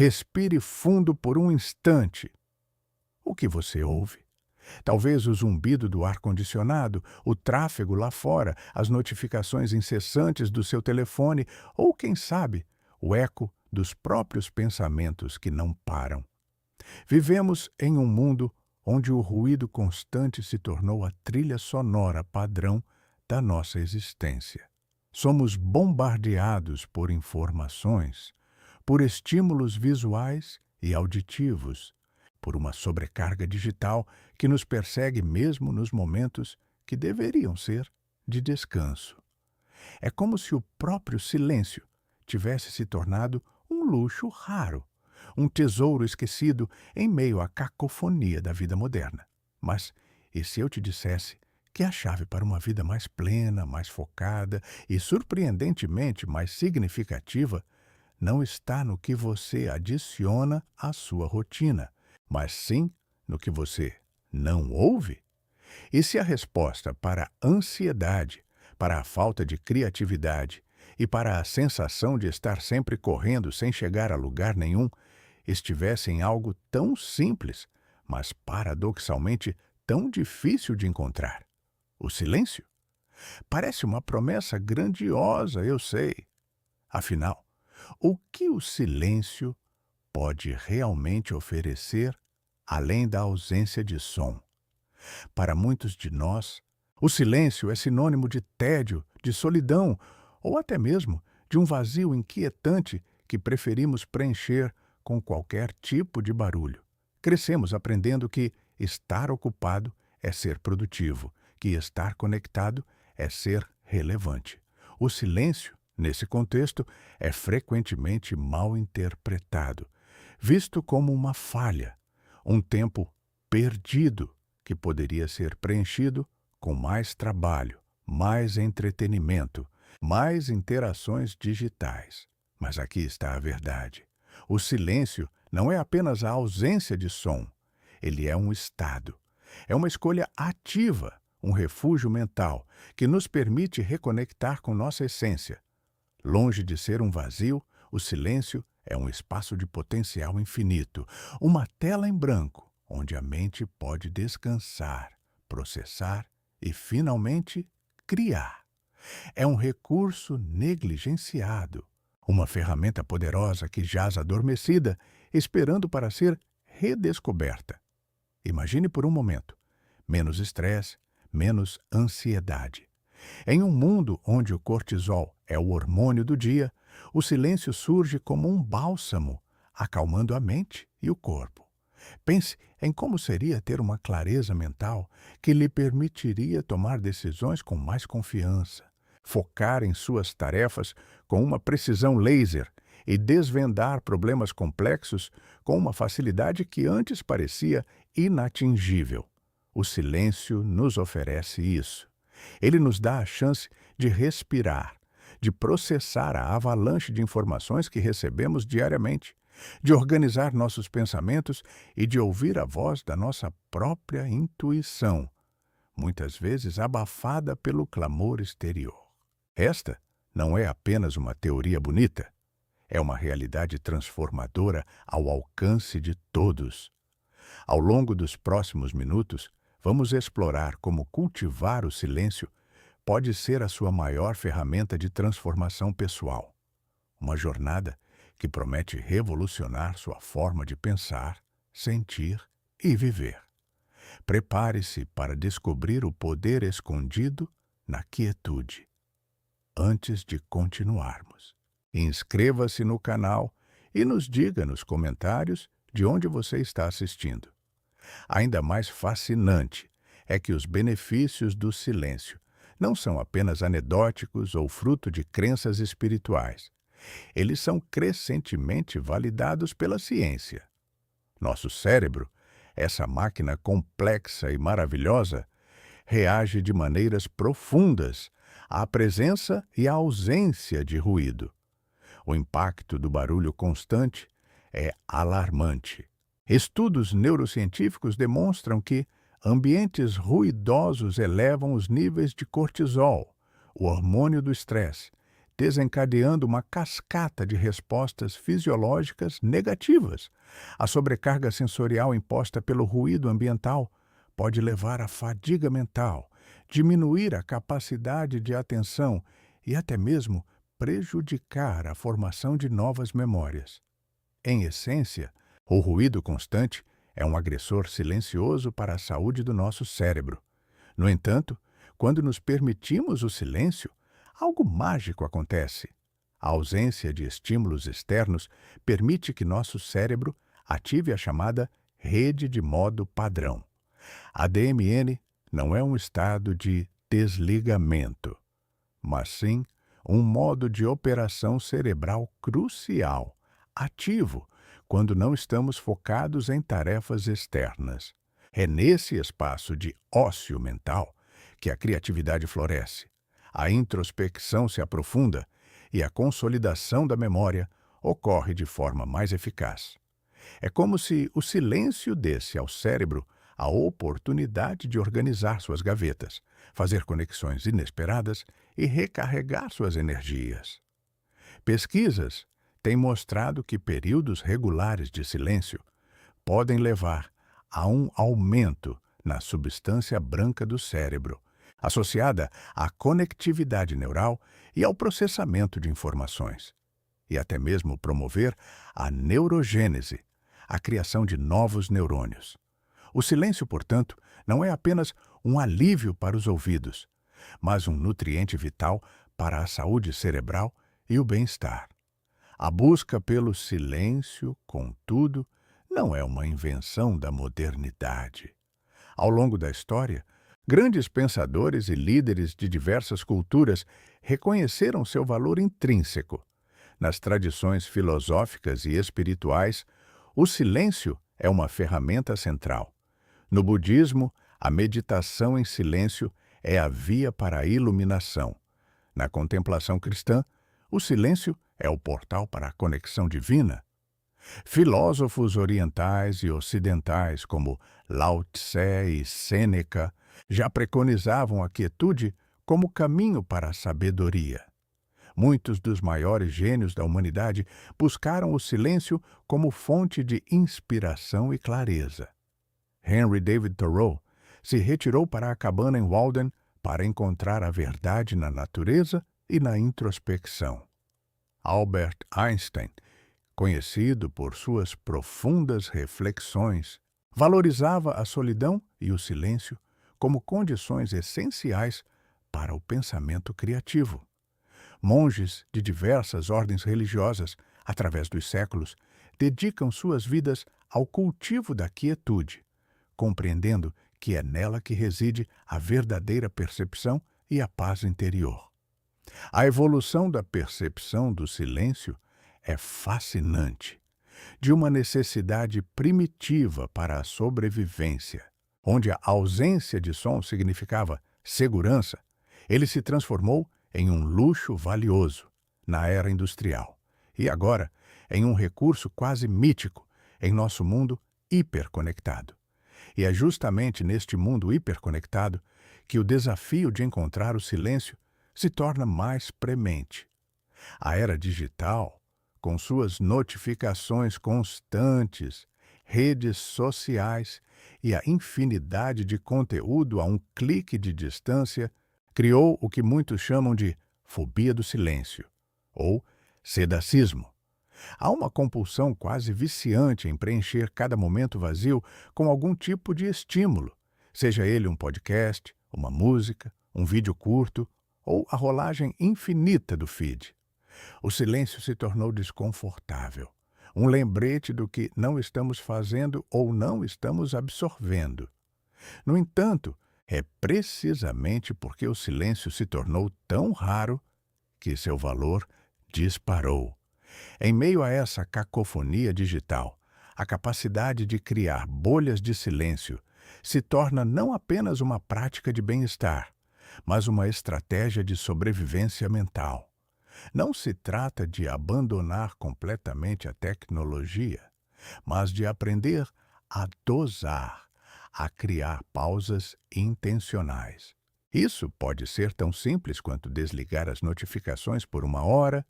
Respire fundo por um instante. O que você ouve? Talvez o zumbido do ar-condicionado, o tráfego lá fora, as notificações incessantes do seu telefone ou, quem sabe, o eco dos próprios pensamentos que não param. Vivemos em um mundo onde o ruído constante se tornou a trilha sonora padrão da nossa existência. Somos bombardeados por informações, por estímulos visuais e auditivos, por uma sobrecarga digital que nos persegue mesmo nos momentos que deveriam ser de descanso. É como se o próprio silêncio tivesse se tornado um luxo raro, um tesouro esquecido em meio à cacofonia da vida moderna. Mas e se eu te dissesse que a chave para uma vida mais plena, mais focada e surpreendentemente mais significativa não está no que você adiciona à sua rotina, mas sim no que você não ouve? E se a resposta para a ansiedade, para a falta de criatividade e para a sensação de estar sempre correndo sem chegar a lugar nenhum estivesse em algo tão simples, mas paradoxalmente tão difícil de encontrar? O silêncio? Parece uma promessa grandiosa, eu sei. Afinal, o que o silêncio pode realmente oferecer além da ausência de som? Para muitos de nós, o silêncio é sinônimo de tédio, de solidão ou até mesmo de um vazio inquietante que preferimos preencher com qualquer tipo de barulho. Crescemos aprendendo que estar ocupado é ser produtivo, que estar conectado é ser relevante. O silêncio, nesse contexto, é frequentemente mal interpretado, visto como uma falha, um tempo perdido que poderia ser preenchido com mais trabalho, mais entretenimento, mais interações digitais. Mas aqui está a verdade. O silêncio não é apenas a ausência de som. Ele é um estado. É uma escolha ativa, um refúgio mental que nos permite reconectar com nossa essência. Longe de ser um vazio, o silêncio é um espaço de potencial infinito, uma tela em branco, onde a mente pode descansar, processar e, finalmente, criar. É um recurso negligenciado, uma ferramenta poderosa que jaz adormecida, esperando para ser redescoberta. Imagine por um momento: menos estresse, menos ansiedade. Em um mundo onde o cortisol é o hormônio do dia, o silêncio surge como um bálsamo, acalmando a mente e o corpo. Pense em como seria ter uma clareza mental que lhe permitiria tomar decisões com mais confiança, focar em suas tarefas com uma precisão laser e desvendar problemas complexos com uma facilidade que antes parecia inatingível. O silêncio nos oferece isso. Ele nos dá a chance de respirar, de processar a avalanche de informações que recebemos diariamente, de organizar nossos pensamentos e de ouvir a voz da nossa própria intuição, muitas vezes abafada pelo clamor exterior. Esta não é apenas uma teoria bonita, é uma realidade transformadora ao alcance de todos. Ao longo dos próximos minutos, vamos explorar como cultivar o silêncio pode ser a sua maior ferramenta de transformação pessoal. Uma jornada que promete revolucionar sua forma de pensar, sentir e viver. Prepare-se para descobrir o poder escondido na quietude. Antes de continuarmos, inscreva-se no canal e nos diga nos comentários de onde você está assistindo. Ainda mais fascinante é que os benefícios do silêncio não são apenas anedóticos ou fruto de crenças espirituais. Eles são crescentemente validados pela ciência. Nosso cérebro, essa máquina complexa e maravilhosa, reage de maneiras profundas à presença e à ausência de ruído. O impacto do barulho constante é alarmante. Estudos neurocientíficos demonstram que ambientes ruidosos elevam os níveis de cortisol, o hormônio do estresse, desencadeando uma cascata de respostas fisiológicas negativas. A sobrecarga sensorial imposta pelo ruído ambiental pode levar à fadiga mental, diminuir a capacidade de atenção e até mesmo prejudicar a formação de novas memórias. Em essência, o ruído constante é um agressor silencioso para a saúde do nosso cérebro. No entanto, quando nos permitimos o silêncio, algo mágico acontece. A ausência de estímulos externos permite que nosso cérebro ative a chamada rede de modo padrão. A DMN não é um estado de desligamento, mas sim um modo de operação cerebral crucial, ativo, quando não estamos focados em tarefas externas. É nesse espaço de ócio mental que a criatividade floresce, a introspecção se aprofunda e a consolidação da memória ocorre de forma mais eficaz. É como se o silêncio desse ao cérebro a oportunidade de organizar suas gavetas, fazer conexões inesperadas e recarregar suas energias. Pesquisas têm mostrado que períodos regulares de silêncio podem levar a um aumento na substância branca do cérebro, associada à conectividade neural e ao processamento de informações, e até mesmo promover a neurogênese, a criação de novos neurônios. O silêncio, portanto, não é apenas um alívio para os ouvidos, mas um nutriente vital para a saúde cerebral e o bem-estar. A busca pelo silêncio, contudo, não é uma invenção da modernidade. Ao longo da história, grandes pensadores e líderes de diversas culturas reconheceram seu valor intrínseco. Nas tradições filosóficas e espirituais, o silêncio é uma ferramenta central. No budismo, a meditação em silêncio é a via para a iluminação. Na contemplação cristã, o silêncio é o portal para a conexão divina. Filósofos orientais e ocidentais, como Lao Tse e Sêneca, já preconizavam a quietude como caminho para a sabedoria. Muitos dos maiores gênios da humanidade buscaram o silêncio como fonte de inspiração e clareza. Henry David Thoreau se retirou para a cabana em Walden para encontrar a verdade na natureza e na introspecção. Albert Einstein, conhecido por suas profundas reflexões, valorizava a solidão e o silêncio como condições essenciais para o pensamento criativo. Monges de diversas ordens religiosas, através dos séculos, dedicam suas vidas ao cultivo da quietude, compreendendo que é nela que reside a verdadeira percepção e a paz interior. A evolução da percepção do silêncio é fascinante. De uma necessidade primitiva para a sobrevivência, onde a ausência de som significava segurança, ele se transformou em um luxo valioso na era industrial e agora em um recurso quase mítico em nosso mundo hiperconectado. E é justamente neste mundo hiperconectado que o desafio de encontrar o silêncio se torna mais premente. A era digital, com suas notificações constantes, redes sociais e a infinidade de conteúdo a um clique de distância, criou o que muitos chamam de fobia do silêncio, ou sedacismo. Há uma compulsão quase viciante em preencher cada momento vazio com algum tipo de estímulo, seja ele um podcast, uma música, um vídeo curto ou a rolagem infinita do feed. O silêncio se tornou desconfortável, um lembrete do que não estamos fazendo ou não estamos absorvendo. No entanto, é precisamente porque o silêncio se tornou tão raro que seu valor disparou. Em meio a essa cacofonia digital, a capacidade de criar bolhas de silêncio se torna não apenas uma prática de bem-estar, mas uma estratégia de sobrevivência mental. Não se trata de abandonar completamente a tecnologia, mas de aprender a dosar, a criar pausas intencionais. Isso pode ser tão simples quanto desligar as notificações por uma hora,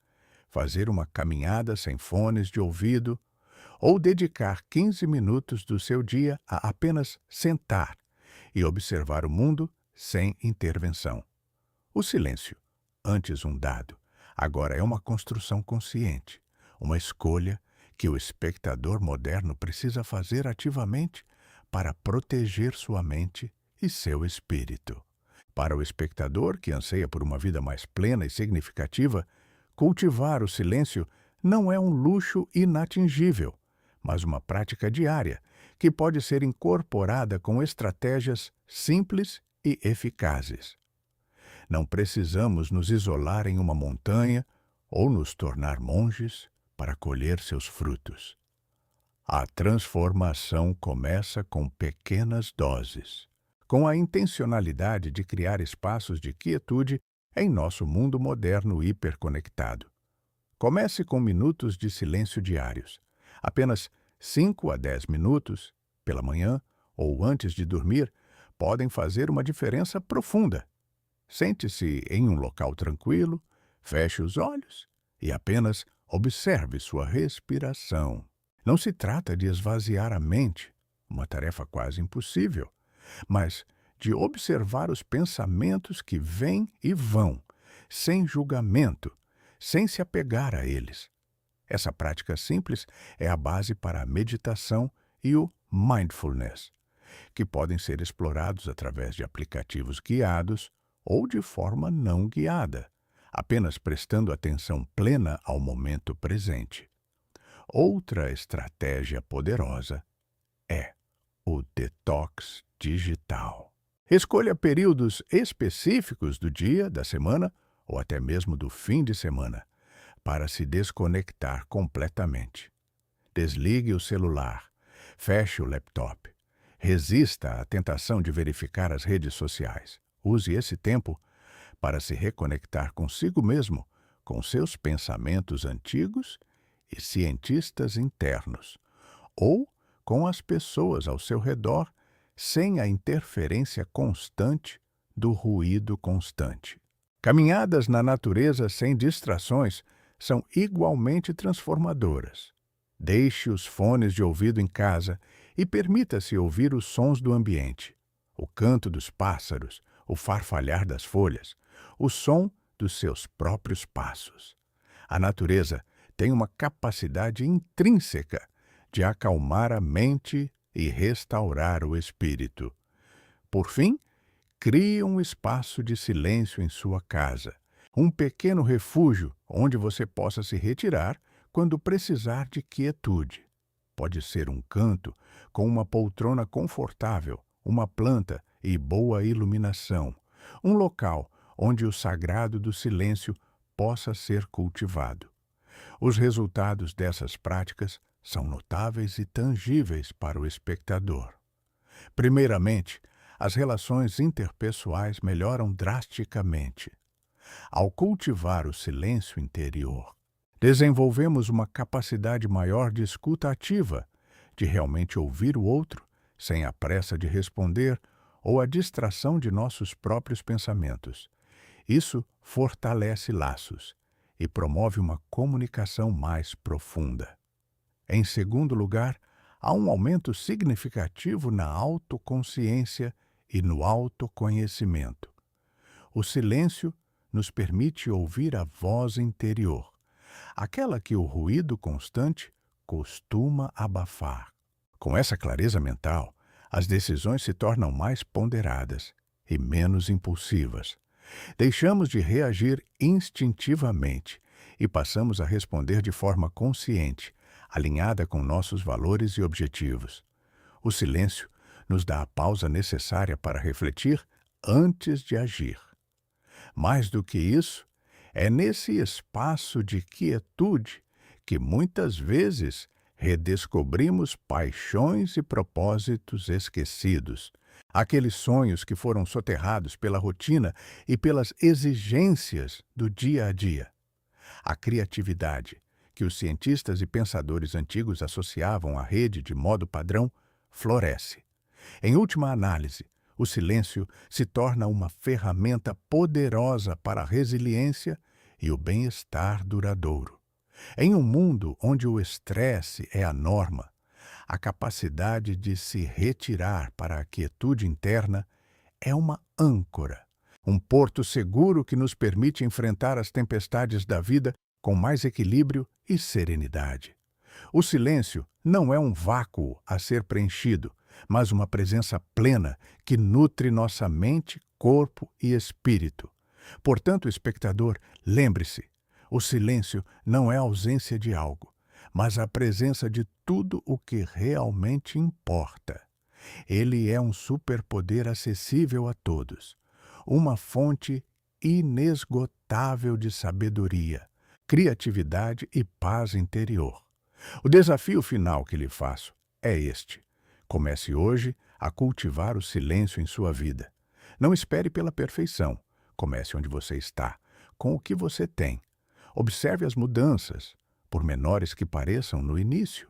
fazer uma caminhada sem fones de ouvido, ou dedicar 15 minutos do seu dia a apenas sentar e observar o mundo sem intervenção. O silêncio, antes um dado, agora é uma construção consciente, uma escolha que o espectador moderno precisa fazer ativamente para proteger sua mente e seu espírito. Para o espectador que anseia por uma vida mais plena e significativa, cultivar o silêncio não é um luxo inatingível, mas uma prática diária que pode ser incorporada com estratégias simples e eficazes. Não precisamos nos isolar em uma montanha ou nos tornar monges para colher seus frutos. A transformação começa com pequenas doses, com a intencionalidade de criar espaços de quietude em nosso mundo moderno hiperconectado. Comece com minutos de silêncio diários. Apenas 5 a 10 minutos, pela manhã ou antes de dormir, podem fazer uma diferença profunda. Sente-se em um local tranquilo, feche os olhos e apenas observe sua respiração. Não se trata de esvaziar a mente, uma tarefa quase impossível, mas de observar os pensamentos que vêm e vão, sem julgamento, sem se apegar a eles. Essa prática simples é a base para a meditação e o mindfulness, que podem ser explorados através de aplicativos guiados ou de forma não guiada, apenas prestando atenção plena ao momento presente. Outra estratégia poderosa é o detox digital. Escolha períodos específicos do dia, da semana ou até mesmo do fim de semana para se desconectar completamente. Desligue o celular, feche o laptop, resista à tentação de verificar as redes sociais. Use esse tempo para se reconectar consigo mesmo, com seus pensamentos antigos e cientistas internos, ou com as pessoas ao seu redor, sem a interferência constante do ruído constante. Caminhadas na natureza sem distrações são igualmente transformadoras. Deixe os fones de ouvido em casa e permita-se ouvir os sons do ambiente, o canto dos pássaros, o farfalhar das folhas, o som dos seus próprios passos. A natureza tem uma capacidade intrínseca de acalmar a mente e restaurar o espírito. Por fim, crie um espaço de silêncio em sua casa, um pequeno refúgio onde você possa se retirar quando precisar de quietude. Pode ser um canto com uma poltrona confortável, uma planta e boa iluminação, um local onde o sagrado do silêncio possa ser cultivado. Os resultados dessas práticas são notáveis e tangíveis para o espectador. Primeiramente, as relações interpessoais melhoram drasticamente. Ao cultivar o silêncio interior, desenvolvemos uma capacidade maior de escuta ativa, de realmente ouvir o outro, sem a pressa de responder ou a distração de nossos próprios pensamentos. Isso fortalece laços e promove uma comunicação mais profunda. Em segundo lugar, há um aumento significativo na autoconsciência e no autoconhecimento. O silêncio nos permite ouvir a voz interior, aquela que o ruído constante costuma abafar. Com essa clareza mental, as decisões se tornam mais ponderadas e menos impulsivas. Deixamos de reagir instintivamente e passamos a responder de forma consciente, alinhada com nossos valores e objetivos. O silêncio nos dá a pausa necessária para refletir antes de agir. Mais do que isso, é nesse espaço de quietude que muitas vezes redescobrimos paixões e propósitos esquecidos, aqueles sonhos que foram soterrados pela rotina e pelas exigências do dia a dia. A criatividade, que os cientistas e pensadores antigos associavam à rede de modo padrão, floresce. Em última análise, O silêncio se torna uma ferramenta poderosa para a resiliência e o bem-estar duradouro. Em um mundo onde o estresse é a norma, a capacidade de se retirar para a quietude interna é uma âncora, um porto seguro que nos permite enfrentar as tempestades da vida com mais equilíbrio e serenidade. O silêncio não é um vácuo a ser preenchido, mas uma presença plena que nutre nossa mente, corpo e espírito. Portanto, espectador, lembre-se, o silêncio não é a ausência de algo, mas a presença de tudo o que realmente importa. Ele é um superpoder acessível a todos, uma fonte inesgotável de sabedoria, criatividade e paz interior. O desafio final que lhe faço é este: comece hoje a cultivar o silêncio em sua vida. Não espere pela perfeição. Comece onde você está, com o que você tem. Observe as mudanças, por menores que pareçam no início.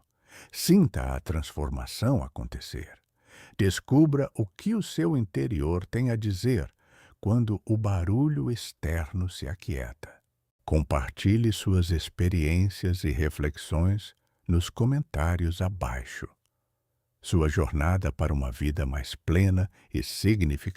Sinta a transformação acontecer. Descubra o que o seu interior tem a dizer quando o barulho externo se aquieta. Compartilhe suas experiências e reflexões nos comentários abaixo. Sua jornada para uma vida mais plena e significativa